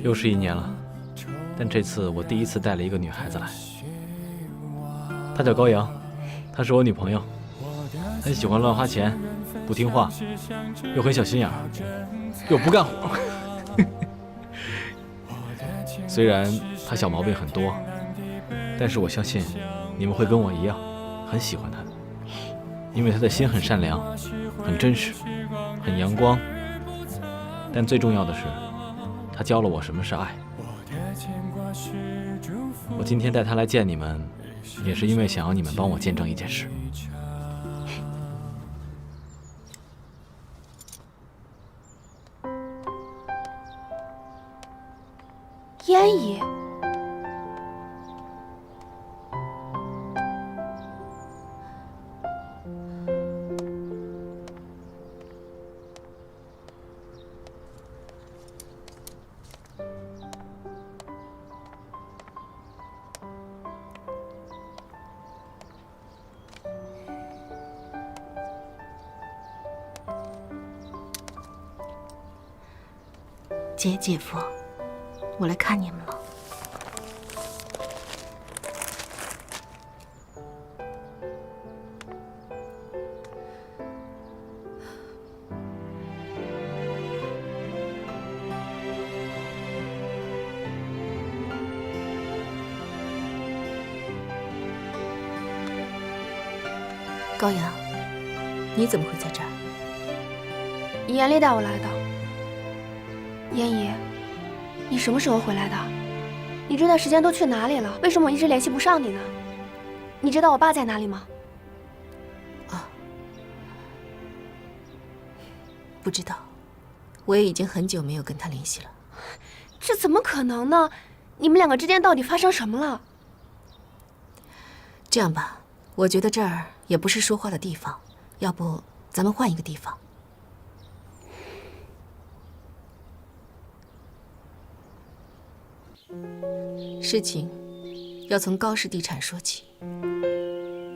又是1年了，但这次我第一次带了一个女孩子来，她叫高阳，她是我女朋友，很喜欢乱花钱，不听话，又很小心眼儿，又不干活。虽然她小毛病很多，但是我相信你们会跟我一样，很喜欢她的，因为她的心很善良，很真实，很阳光。但最重要的是，她教了我什么是爱。我今天带她来见你们，也是因为想要你们帮我见证一件事。烟姨，姐夫，我来看你们了。高阳，你怎么会在这儿？严丽带我来的。烟姨，你什么时候回来的？你这段时间都去哪里了？为什么我一直联系不上你呢？你知道我爸在哪里吗？啊，不知道，我也已经很久没有跟他联系了。这怎么可能呢？你们两个之间到底发生什么了？这样吧，我觉得这儿也不是说话的地方，要不咱们换一个地方。事情要从高氏地产说起。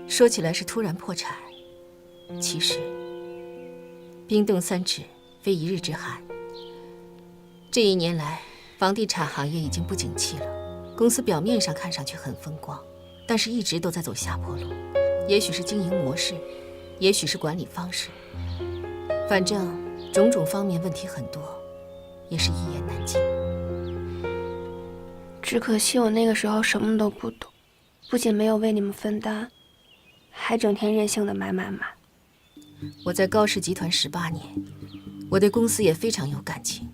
说起来是突然破产，其实冰冻三尺非一日之寒。这1年来，房地产行业已经不景气了。公司表面上看上去很风光，但是一直都在走下坡路。也许是经营模式，也许是管理方式，反正种种方面问题很多，也是一言难尽。只可惜我那个时候什么都不懂，不仅没有为你们分担，还整天任性的买。我在高氏集团18年，我对公司也非常有感情。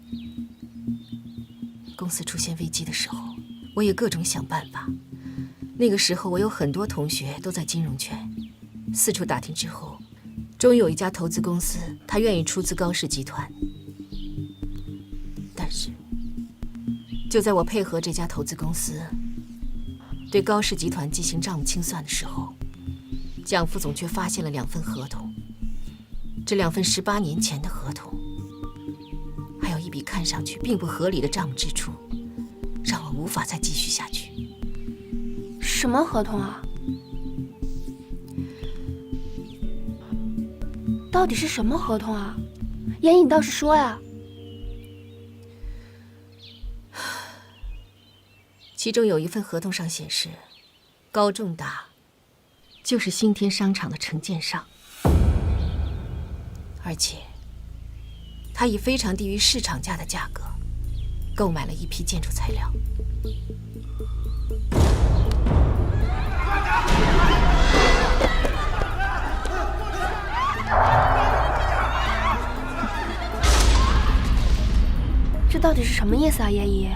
公司出现危机的时候，我也各种想办法。那个时候我有很多同学都在金融圈，四处打听之后，终于有一家投资公司，他愿意出资高氏集团。但是就在我配合这家投资公司对高氏集团进行账目清算的时候，蒋副总却发现了2份合同。这2份18年前的合同，还有一笔看上去并不合理的账目支出，让我无法再继续下去。什么合同啊？到底是什么合同啊？烟姨，你倒是说呀！其中有一份合同上显示，高仲达就是新天商场的承建商，而且他以非常低于市场价的价格购买了一批建筑材料。这到底是什么意思啊，烟姨？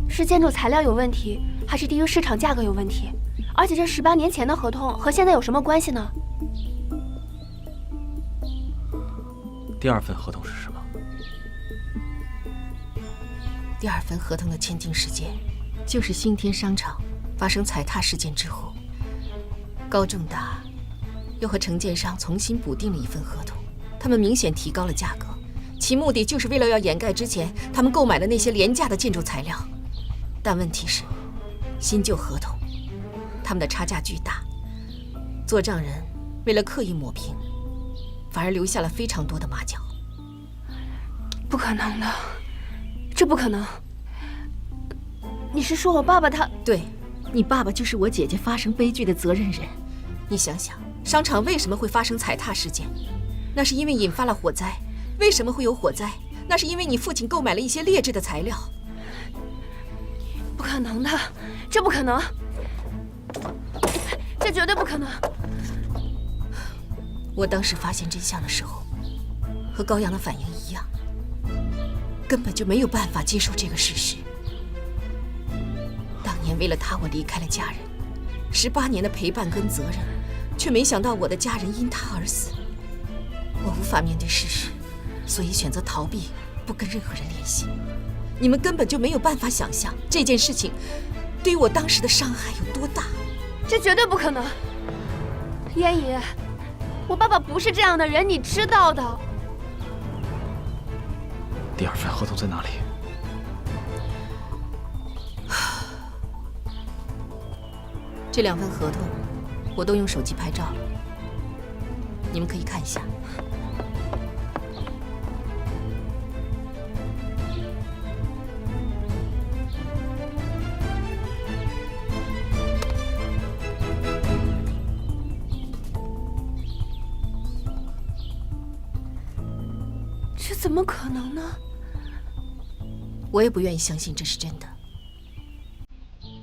是建筑材料有问题，还是低于市场价格有问题？而且这18年前的合同和现在有什么关系呢？第2份合同是什么？第2份合同的签订时间，就是新天商场发生踩踏事件之后，高仲达又和承建商重新补订了一份合同，他们明显提高了价格，其目的就是为了要掩盖之前他们购买的那些廉价的建筑材料。但问题是，新旧合同他们的差价巨大，做账人为了刻意抹平，反而留下了非常多的马脚。不可能的，这不可能！你是说我爸爸他？对，你爸爸就是我姐姐发生悲剧的责任人。你想想，商场为什么会发生踩踏事件？那是因为引发了火灾。为什么会有火灾？那是因为你父亲购买了一些劣质的材料。不可能的，这不可能，这绝对不可能。我当时发现真相的时候，和高阳的反应一样，根本就没有办法接受这个事实。当年为了他，我离开了家人，18年的陪伴跟责任，却没想到我的家人因他而死。我无法面对事实，所以选择逃避，不跟任何人联系。你们根本就没有办法想象这件事情对于我当时的伤害有多大。这绝对不可能，燕姨，我爸爸不是这样的人，你知道的。第2份合同在哪里？这2份合同我都用手机拍照了，你们可以看一下。这怎么可能呢？我也不愿意相信这是真的，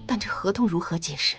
但这合同如何解释？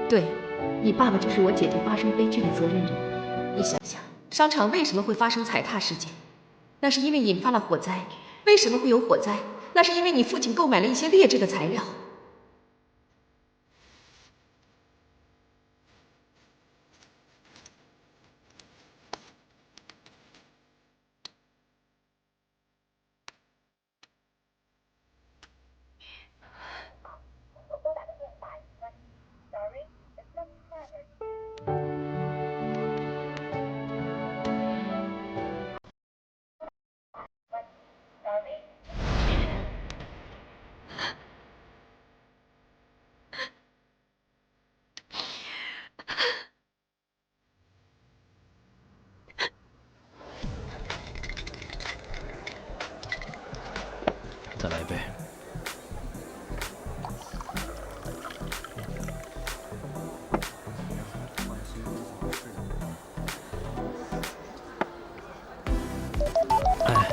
对，你爸爸就是我姐姐发生悲剧的责任人。你想想，商场为什么会发生踩踏事件？那是因为引发了火灾。为什么会有火灾？那是因为你父亲购买了一些劣质的材料。再来一杯。哎，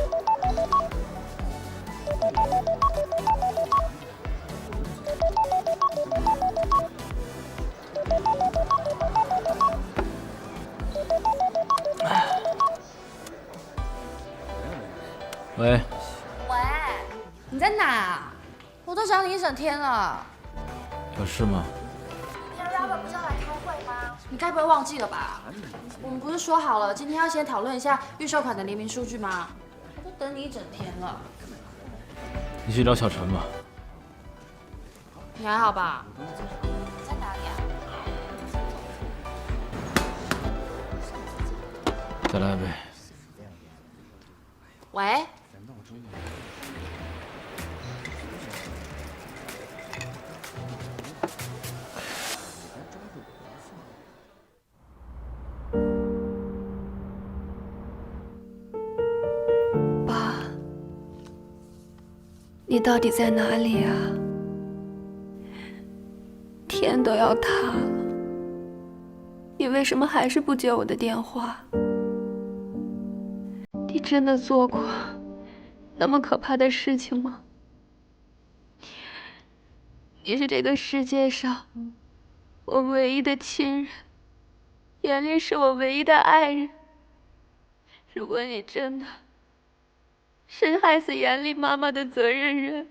喂，喂，你在哪？我都想你一整天了。有事吗？明天 Robert 不是要来开会吗？你该不会忘记了吧？我们不是说好了今天要先讨论一下预售款的联名数据吗？我都等你一整天了。你去找小陈吧。你还好吧？在哪里啊？再来杯。喂，爸，你到底在哪里啊？天都要塌了，你为什么还是不接我的电话？你真的做过那么可怕的事情吗？你是这个世界上我唯一的亲人，严厉是我唯一的爱人。如果你真的是害死严厉妈妈的责任人，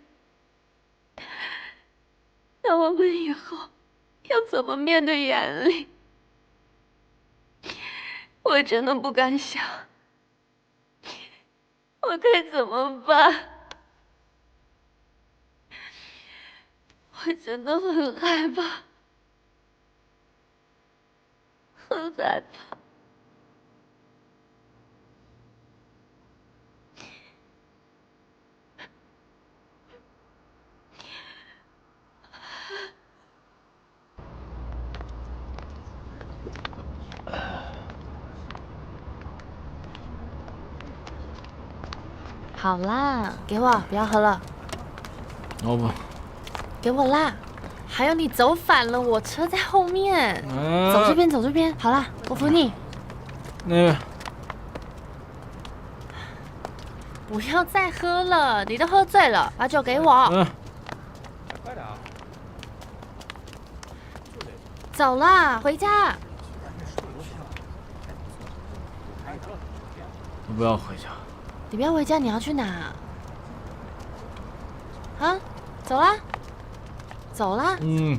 那我们以后要怎么面对严厉？我真的不敢想，我该怎么办？我真的很害怕，很害怕。好啦，给我，不要喝了，要不，给我啦。还有你走反了，我车在后面。走这边，走这边。好啦，我扶你。那个，不要再喝了，你都喝醉了，把酒给我。快点啊！走啦，回家。我不要回家。你不要回家，你要去哪？啊，走啦，走啦。嗯。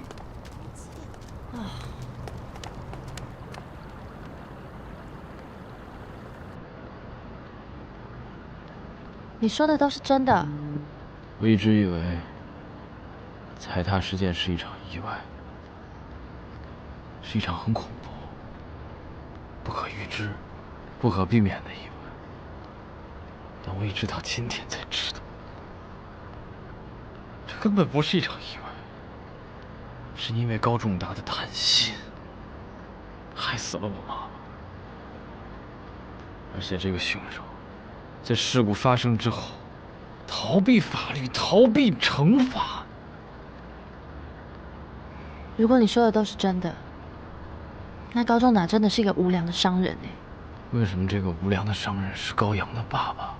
你说的都是真的。我一直以为踩踏事件是一场意外，是一场很恐怖、不可预知、不可避免的意外。但我一直到今天才知道，这根本不是一场意外，是因为高仲达的贪心，害死了我妈妈。而且这个凶手，在事故发生之后，逃避法律，逃避惩罚。如果你说的都是真的，那高仲达真的是一个无良的商人哎。为什么这个无良的商人是高阳的爸爸？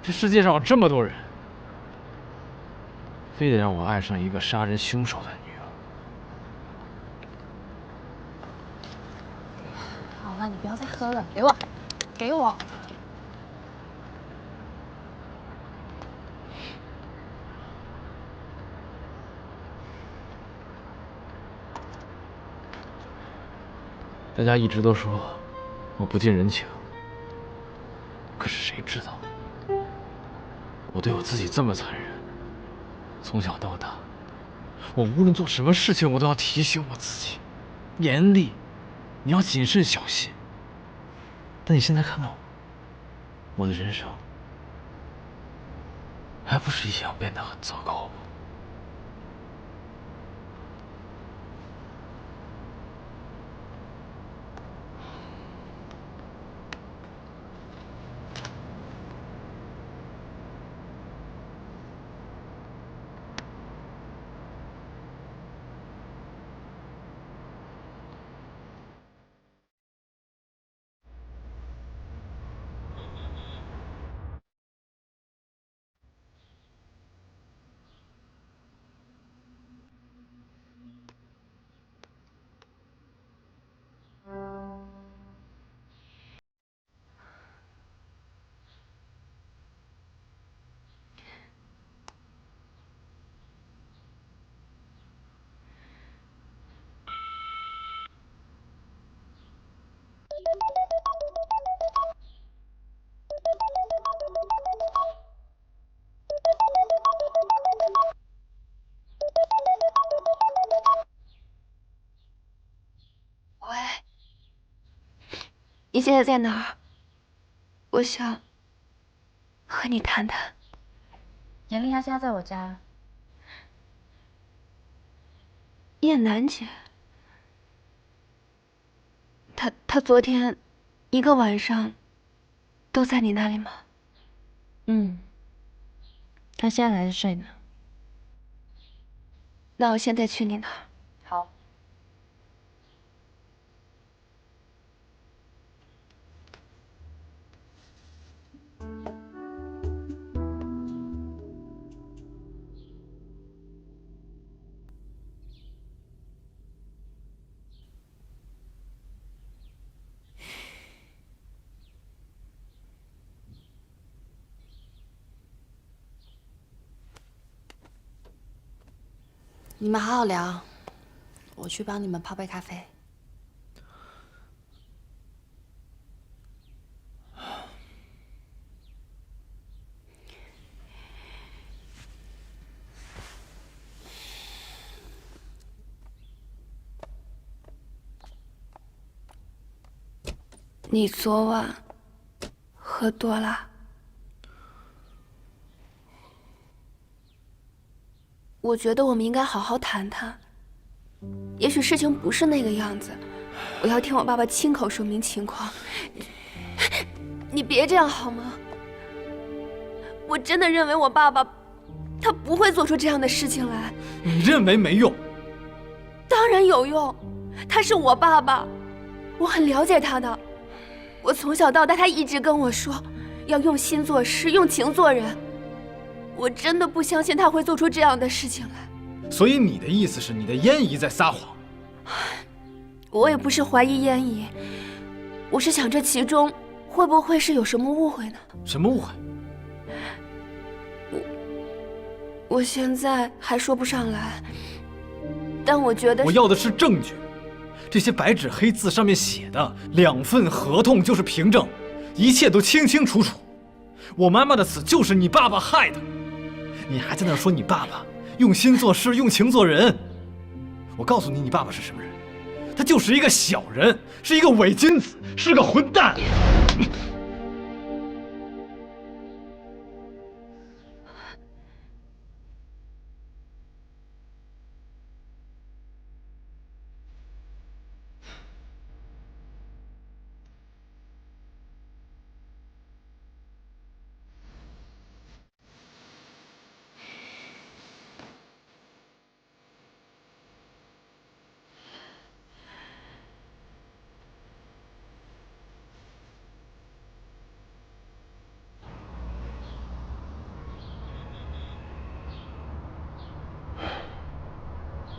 这世界上有这么多人，非得让我爱上一个杀人凶手的女儿。好了，你不要再喝了，给我，给我。大家一直都说我不近人情，可是谁知道，我对我自己这么残忍。从小到大，我无论做什么事情，我都要提醒我自己，严厉，你要谨慎小心。但你现在看到我的人生，还不是一样变得很糟糕吗？你现在在哪儿？我想和你谈谈。严丽她现在在我家。燕南姐，她昨天一个晚上都在你那里吗？她现在还在睡呢。那我现在去你那儿。好。你们好好聊，我去帮你们泡杯咖啡。你昨晚喝多了？我觉得我们应该好好谈谈。也许事情不是那个样子，我要听我爸爸亲口说明情况。你别这样好吗？我真的认为我爸爸，他不会做出这样的事情来。你认为没用？当然有用，他是我爸爸，我很了解他的。我从小到大，他一直跟我说，要用心做事，用情做人。我真的不相信他会做出这样的事情来。所以你的意思是你的燕姨在撒谎？我也不是怀疑燕姨，我是想这其中会不会是有什么误会呢？什么误会？我现在还说不上来，但我觉得我要的是证据。这些白纸黑字上面写的2份合同就是凭证，一切都清清楚楚。我妈妈的死就是你爸爸害的。你还在那说你爸爸用心做事，用情做人。我告诉你，你爸爸是什么人？他就是一个小人，是一个伪君子，是个混蛋。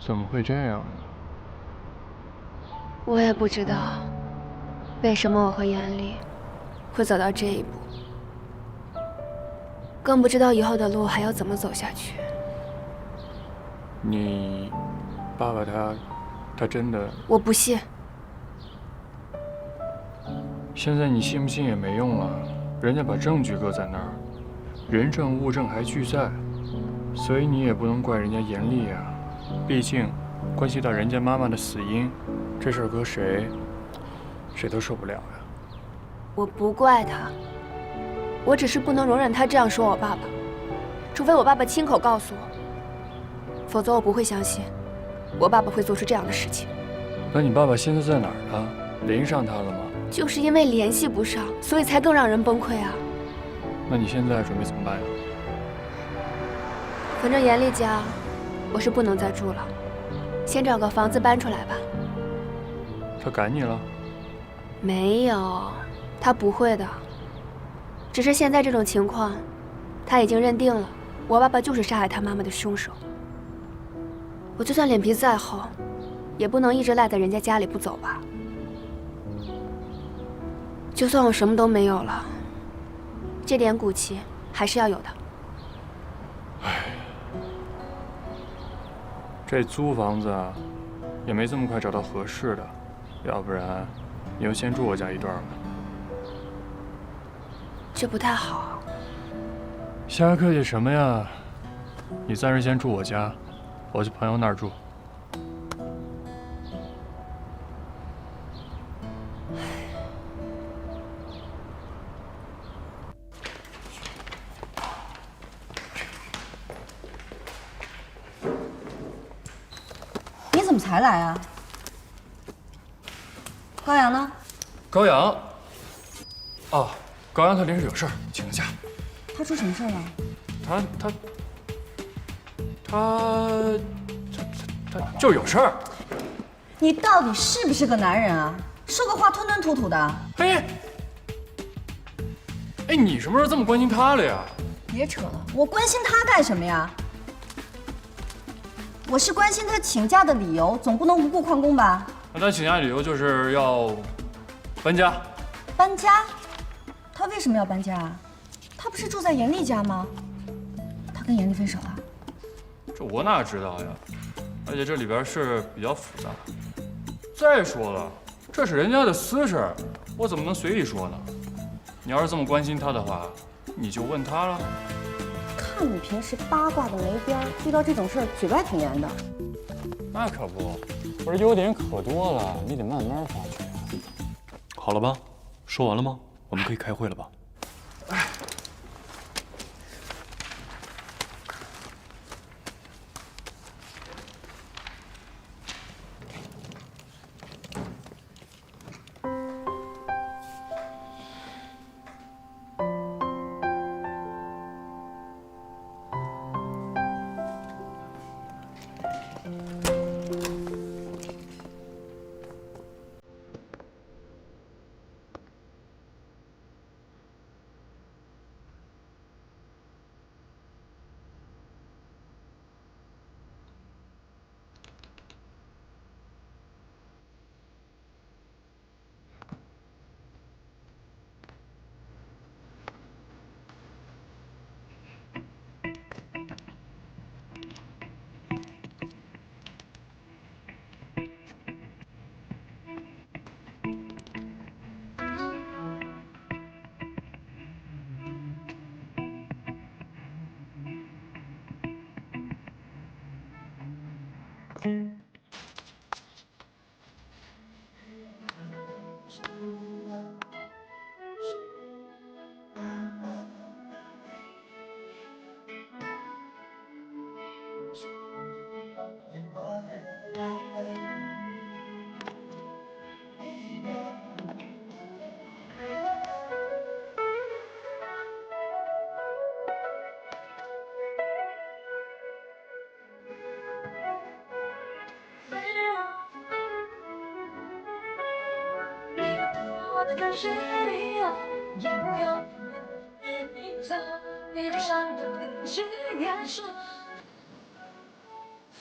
怎么会这样呢？我也不知道，为什么我和严丽会走到这一步，更不知道以后的路还要怎么走下去。你爸爸他真的……我不信。现在你信不信也没用了，人家把证据搁在那儿，人证物证还俱在，所以你也不能怪人家严厉呀。毕竟关系到人家妈妈的死因，这事儿搁谁都受不了呀。我不怪他，我只是不能容忍他这样说我爸爸，除非我爸爸亲口告诉我，否则我不会相信我爸爸会做出这样的事情。那你爸爸现在在哪儿呢？联系上他了吗？就是因为联系不上，所以才更让人崩溃啊。那你现在准备怎么办呀？反正严丽家我是不能再住了，先找个房子搬出来吧。他赶你了？没有，他不会的。只是现在这种情况，他已经认定了我爸爸就是杀害他妈妈的凶手。我就算脸皮再厚，也不能一直赖在人家家里不走吧。就算我什么都没有了，这点骨气还是要有的。这租房子啊，也没这么快找到合适的，要不然你就先住我家一段吧。这不太好。瞎客气什么呀？你暂时先住我家，我去朋友那儿住。怎么才来啊？高阳呢？高阳，哦，高阳他临时有事儿，请个假。他出什么事儿了？他就是有事儿。你到底是不是个男人啊？说个话吞吞吐吐的。哎，你什么时候这么关心他了呀？别扯了，我关心他干什么呀？我是关心他请假的理由，总不能无故旷工吧？那他请假理由就是要搬家。搬家？他为什么要搬家啊？他不是住在严丽家吗？他跟严丽分手了？这我哪知道呀？而且这里边事比较复杂。再说了，这是人家的私事，我怎么能随意说呢？你要是这么关心他的话，你就问他了。看你平时八卦的没边儿，遇到这种事儿嘴巴还挺严的。那可不，我这优点可多了，你得慢慢发掘。好了吧？说完了吗？我们可以开会了吧？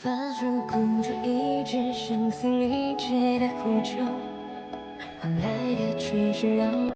发出孤注一掷、声嘶力竭的呼救，换来的却是让。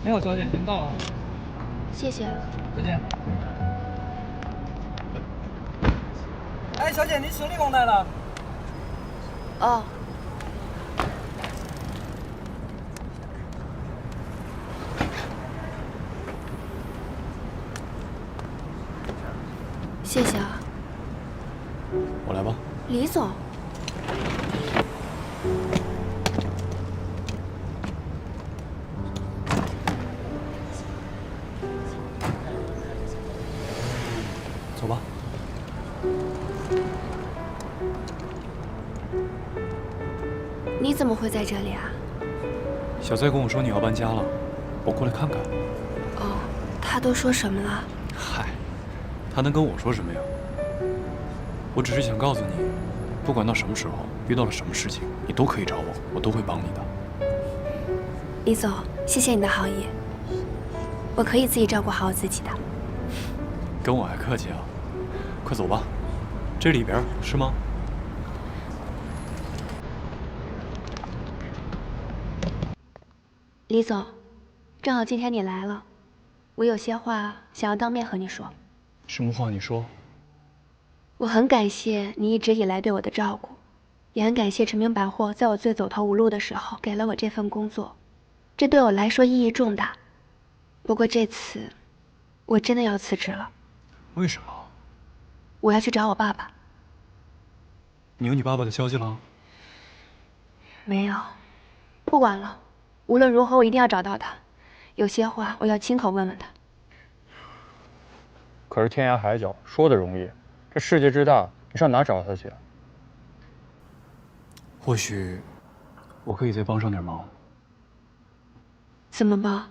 没有，小姐，您到了。谢谢。再见。哎，小姐，您行李忘带了。哦。谢谢啊。我来吧。李总。走吧。你怎么会在这里啊？小蔡跟我说你要搬家了，我过来看看。哦，他都说什么了？嗨，他能跟我说什么呀？我只是想告诉你，不管到什么时候，遇到了什么事情，你都可以找我，我都会帮你的。李总，谢谢你的好意，我可以自己照顾好我自己的。跟我还客气啊！快走吧，这里边是吗？李总，正好今天你来了，我有些话想要当面和你说。什么话？你说。我很感谢你一直以来对我的照顾，也很感谢陈明百货在我最走投无路的时候给了我这份工作，这对我来说意义重大。不过这次，我真的要辞职了。为什么？我要去找我爸爸。你有你爸爸的消息了？没有，不管了，无论如何我一定要找到他，有些话我要亲口问问他。可是天涯海角说的容易，这世界之大，你上哪找他去？或许我可以再帮上点忙。怎么帮？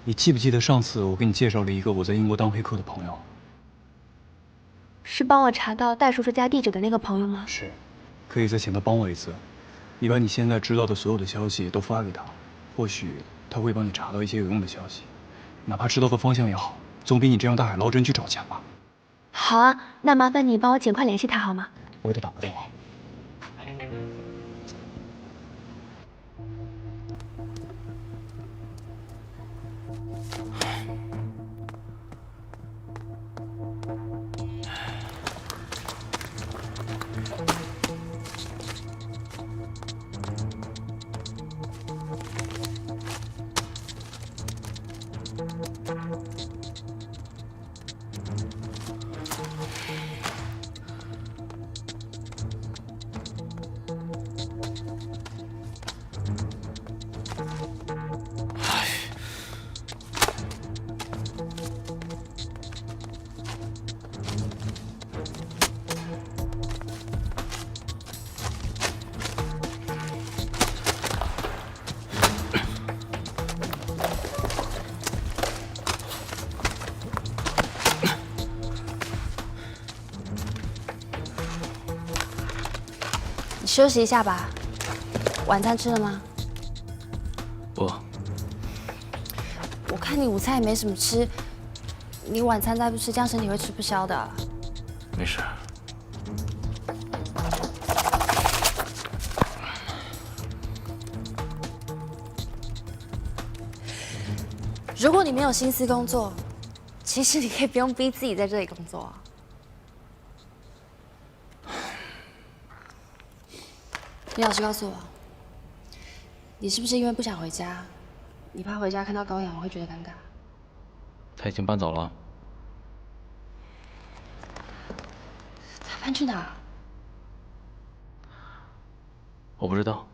你记不记得上次我给你介绍了一个我在英国当黑客的朋友？是帮我查到戴叔叔家地址的那个朋友吗？是，可以再请他帮我一次。你把你现在知道的所有的消息都发给他，或许他会帮你查到一些有用的消息，哪怕知道个方向也好，总比你这样大海捞针去找强吧。好啊，那麻烦你帮我尽快联系他好吗？我给他打个电话。你休息一下吧。晚餐吃了吗？我看你午餐也没什么吃，你晚餐再不吃，这样身体会吃不消的。没事。如果你没有心思工作，其实你可以不用逼自己在这里工作。你老实告诉我，你是不是因为不想回家，你怕回家看到高阳会觉得尴尬？他已经搬走了。他搬去哪？我不知道。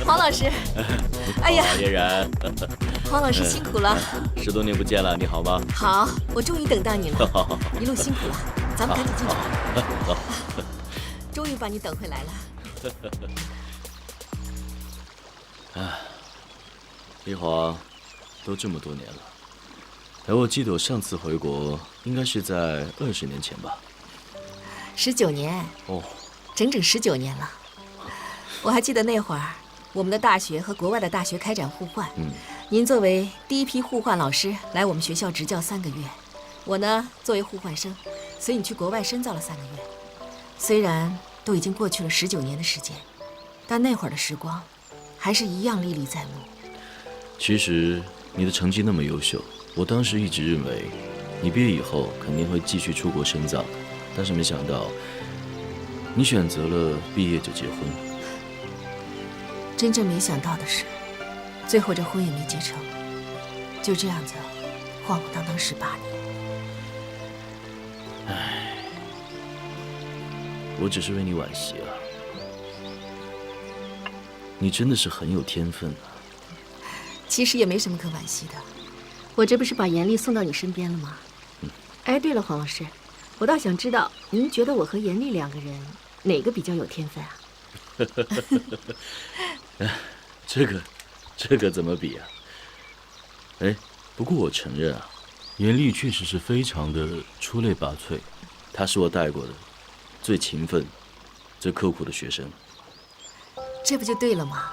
黄老师，哎呀，嫣然，黄老师辛苦了。10多年不见了，你好吗？好，我终于等到你了，一路辛苦了，咱们赶紧进去。好，终于把你等回来了。哎，一晃都这么多年了。哎，我记得我上次回国应该是在20年前吧？19年。哦，整整19年了。我还记得那会儿，我们的大学和国外的大学开展互换。您作为第一批互换老师来我们学校执教3个月，我呢作为互换生，所以你去国外深造了3个月。虽然都已经过去了19年的时间，但那会儿的时光还是一样历历在目。其实你的成绩那么优秀，我当时一直认为你毕业以后肯定会继续出国深造的，但是没想到你选择了毕业就结婚。真正没想到的是，最后这婚也没结成，就这样子晃晃荡荡18年。唉，我只是为你惋惜啊。你真的是很有天分啊。其实也没什么可惋惜的，我这不是把严丽送到你身边了吗？哎，对了，黄老师，我倒想知道，您觉得我和严丽2个人哪个比较有天分啊？这个怎么比啊？哎，不过我承认啊，严厉确实是非常的出类拔萃，他是我带过的最勤奋、最刻苦的学生。这不就对了吗？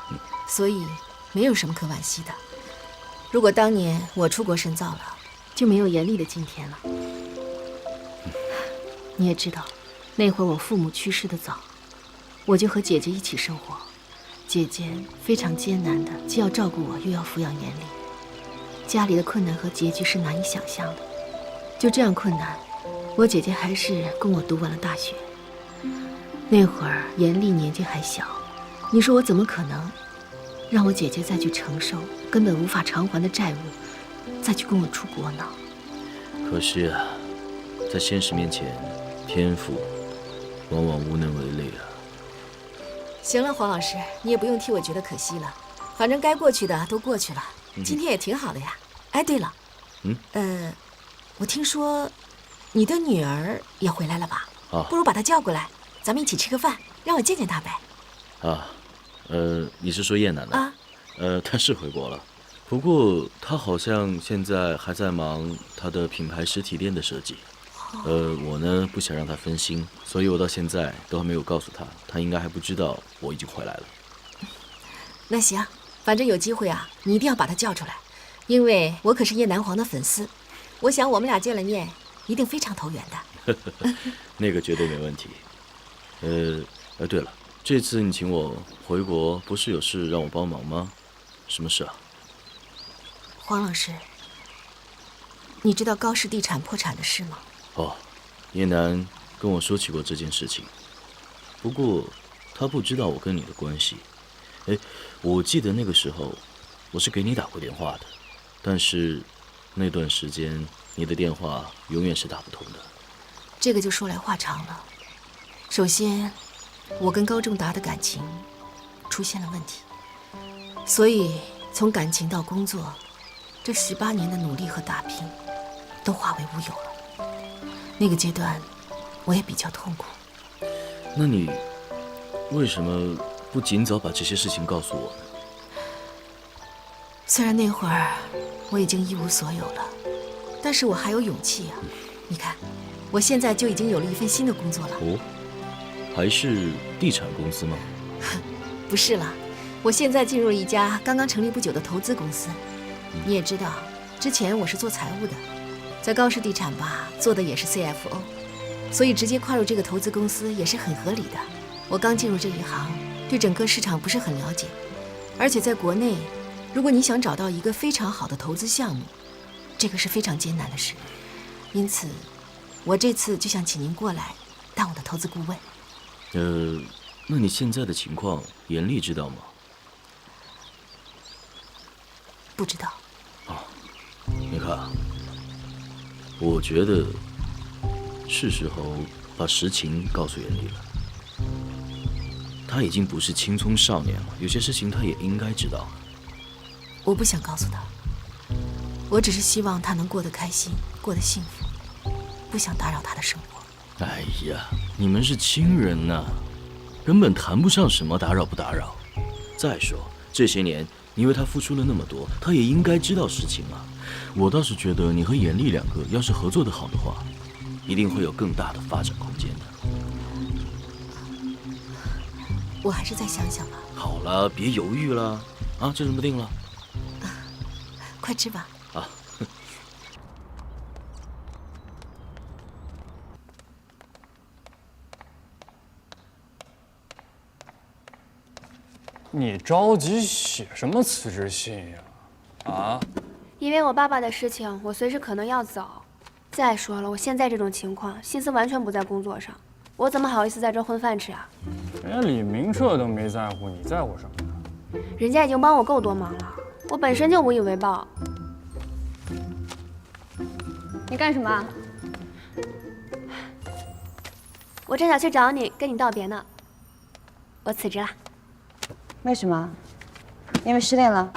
所以没有什么可惋惜的。如果当年我出国深造了，就没有严厉的今天了。你也知道，那会儿我父母去世的早，我就和姐姐一起生活。姐姐非常艰难的，既要照顾我，又要抚养严厉，家里的困难和拮据是难以想象的。就这样困难，我姐姐还是供我读完了大学。那会儿严厉年纪还小，你说我怎么可能让我姐姐再去承受根本无法偿还的债务，再去供我出国呢？可惜啊，在现实面前，天赋往往无能为力啊。行了，黄老师，你也不用替我觉得可惜了，反正该过去的都过去了，今天也挺好的呀。哎，对了，我听说你的女儿也回来了吧？啊，不如把她叫过来，咱们一起吃个饭，让我见见她呗。啊，你是说叶楠的？啊，她是回国了，不过她好像现在还在忙她的品牌实体店的设计。我呢不想让她分心，所以我到现在都还没有告诉她，她应该还不知道我已经回来了。那行，反正有机会啊，你一定要把她叫出来，因为我可是叶南黄的粉丝，我想我们俩见了面，一定非常投缘的。那个绝对没问题。对了，这次你请我回国，不是有事让我帮忙吗？什么事啊？黄老师，你知道高氏地产破产的事吗？哦，叶楠跟我说起过这件事情，不过他不知道我跟你的关系。我记得那个时候我是给你打过电话的，但是那段时间你的电话永远是打不通的。这个就说来话长了。首先，我跟高正达的感情出现了问题，所以从感情到工作，这18年的努力和打拼都化为乌有了。那个阶段，我也比较痛苦。那你为什么不尽早把这些事情告诉我呢？虽然那会儿我已经一无所有了，但是我还有勇气啊。你看，我现在就已经有了一份新的工作了。哦，还是地产公司吗？不是了，我现在进入了一家刚刚成立不久的投资公司。你也知道，之前我是做财务的，在高氏地产吧做的也是 CFO， 所以直接跨入这个投资公司也是很合理的。我刚进入这一行，对整个市场不是很了解，而且在国内，如果你想找到一个非常好的投资项目，这个是非常艰难的事。因此，我这次就想请您过来当我的投资顾问。那你现在的情况，严厉知道吗？不知道。啊，你看，我觉得是时候把实情告诉严厉了。他已经不是青葱少年了，有些事情他也应该知道。我不想告诉他，我只是希望他能过得开心，过得幸福，不想打扰他的生活。哎呀，你们是亲人呐，根本谈不上什么打扰不打扰。再说这些年你为他付出了那么多，他也应该知道实情啊。我倒是觉得你和严厉两个要是合作得好的话，一定会有更大的发展空间的。我还是再想想吧。好了，别犹豫了啊，就这么定了。快吃吧。啊。你着急写什么辞职信呀？啊？因为我爸爸的事情，我随时可能要走。再说了，我现在这种情况，心思完全不在工作上，我怎么好意思在这混饭吃啊？人家李明澈都没在乎，你在乎什么呀？人家已经帮我够多忙了，我本身就无以为报。你干什么？我正想去找你，跟你道别呢。我辞职了。为什么？因为失恋了？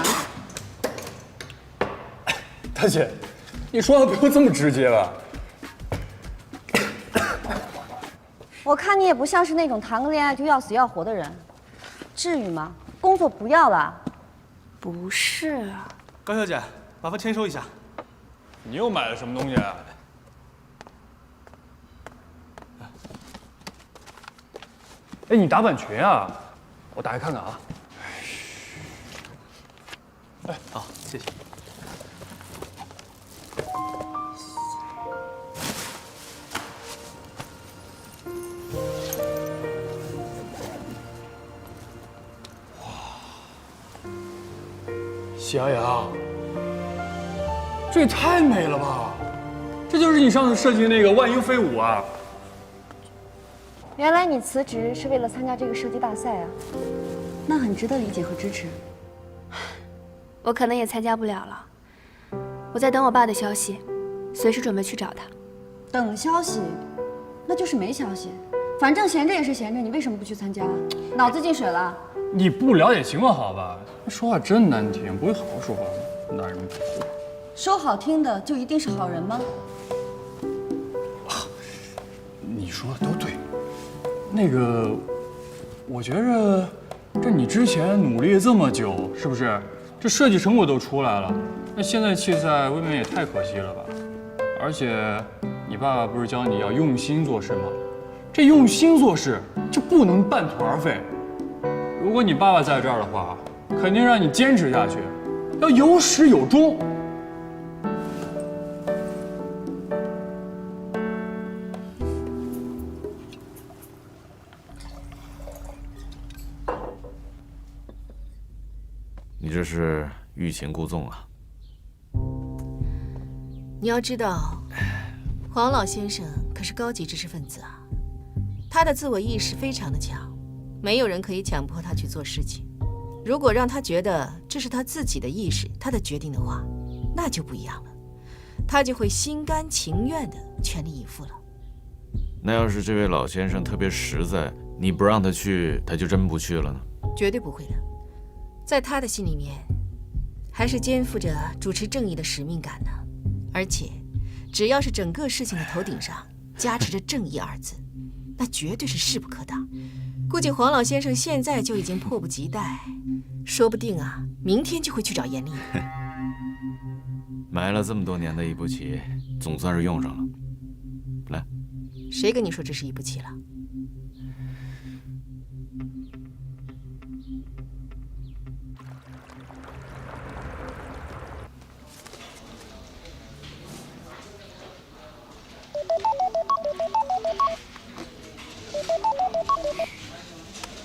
大姐，你说话不要这么直接吧？我看你也不像是那种谈个恋爱就要死要活的人。至于吗？工作不要了？不是啊，高小姐，麻烦签收一下。你又买了什么东西啊？哎，你打版权啊？我打开看看啊。哎，好，谢谢。喜羊羊，这也太美了吧！这就是你上次设计的那个万鹰飞舞啊！原来你辞职是为了参加这个设计大赛啊？那很值得理解和支持。我可能也参加不了了。我在等我爸的消息，随时准备去找他。等消息，那就是没消息。反正闲着也是闲着，你为什么不去参加？脑子进水了？你不了解情况好吧？说话真难听，不会好好说话吗？男人不说。说好听的就一定是好人吗？你说的都对。那个，我觉着，这你之前努力这么久，是不是？这设计成果都出来了，那现在弃赛未免也太可惜了吧？而且，你爸爸不是教你要用心做事吗？这用心做事就不能半途而废。如果你爸爸在这儿的话，肯定让你坚持下去，要有始有终。你这是欲擒故纵啊！你要知道，黄老先生可是高级知识分子啊，他的自我意识非常的强，没有人可以强迫他去做事情。如果让他觉得这是他自己的意识，他的决定的话，那就不一样了，他就会心甘情愿的全力以赴了。那要是这位老先生特别实在，你不让他去，他就真不去了呢？绝对不会的，在他的心里面，还是肩负着主持正义的使命感呢。而且，只要是整个事情的头顶上加持着“正义”二字，那绝对是势不可挡。估计黄老先生现在就已经迫不及待，说不定啊，明天就会去找严厉。埋了这么多年的一步棋，总算是用上了。来，谁跟你说这是一步棋了？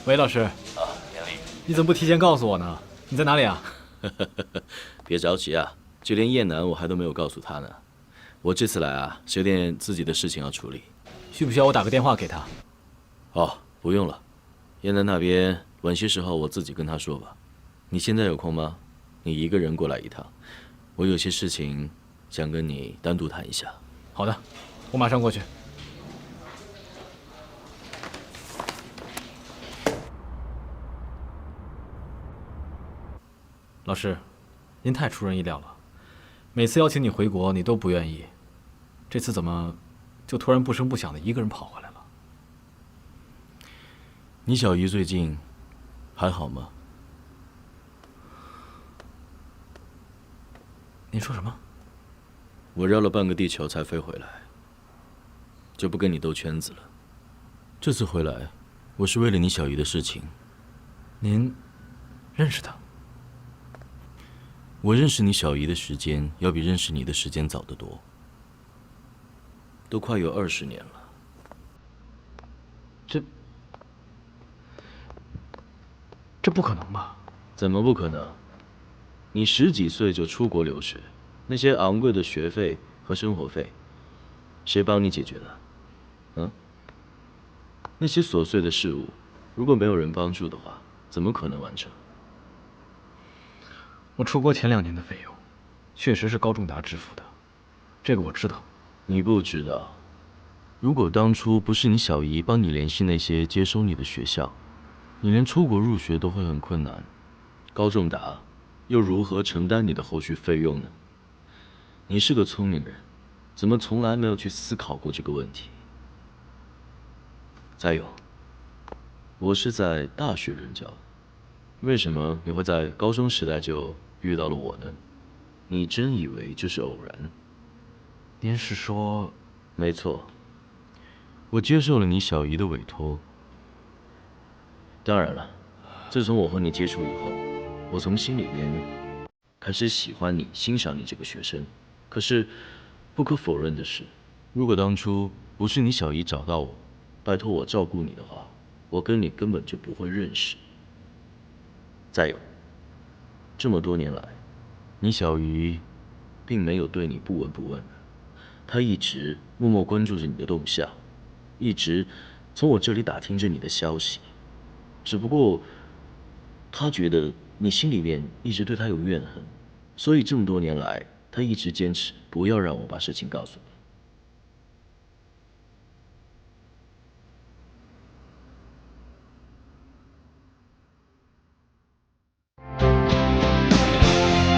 喂，老师。严厉，你怎么不提前告诉我呢？你在哪里啊？别着急啊，就连叶楠我还都没有告诉他呢。我这次来啊，是有点自己的事情要处理。需不需要我打个电话给他？哦，不用了。叶楠那边晚些时候我自己跟他说吧。你现在有空吗？你一个人过来一趟，我有些事情想跟你单独谈一下。好的，我马上过去。老师，您太出人意料了。每次邀请你回国，你都不愿意，这次怎么就突然不声不响的一个人跑回来了？你小姨最近还好吗？您说什么？我绕了半个地球才飞回来，就不跟你兜圈子了。这次回来，我是为了你小姨的事情。您认识她？我认识你小姨的时间要比认识你的时间早得多，都快有20年了。这不可能吧？怎么不可能？你10几岁就出国留学，那些昂贵的学费和生活费，谁帮你解决的？嗯？那些琐碎的事物，如果没有人帮助的话，怎么可能完成？我出国前2年的费用，确实是高仲达支付的，这个我知道。你不知道，如果当初不是你小姨帮你联系那些接收你的学校，你连出国入学都会很困难。高仲达又如何承担你的后续费用呢？你是个聪明人，怎么从来没有去思考过这个问题？再有，我是在大学任教，为什么你会在高中时代就遇到了我呢？你真以为这是偶然？您是说？没错，我接受了你小姨的委托。当然了，自从我和你接触以后，我从心里面开始喜欢你、欣赏你这个学生。可是，不可否认的是，如果当初不是你小姨找到我，拜托我照顾你的话，我跟你根本就不会认识。再有，这么多年来，你小姨并没有对你不闻不问的，她一直默默关注着你的动向，一直从我这里打听着你的消息。只不过，她觉得你心里面一直对她有怨恨，所以这么多年来，她一直坚持不要让我把事情告诉你。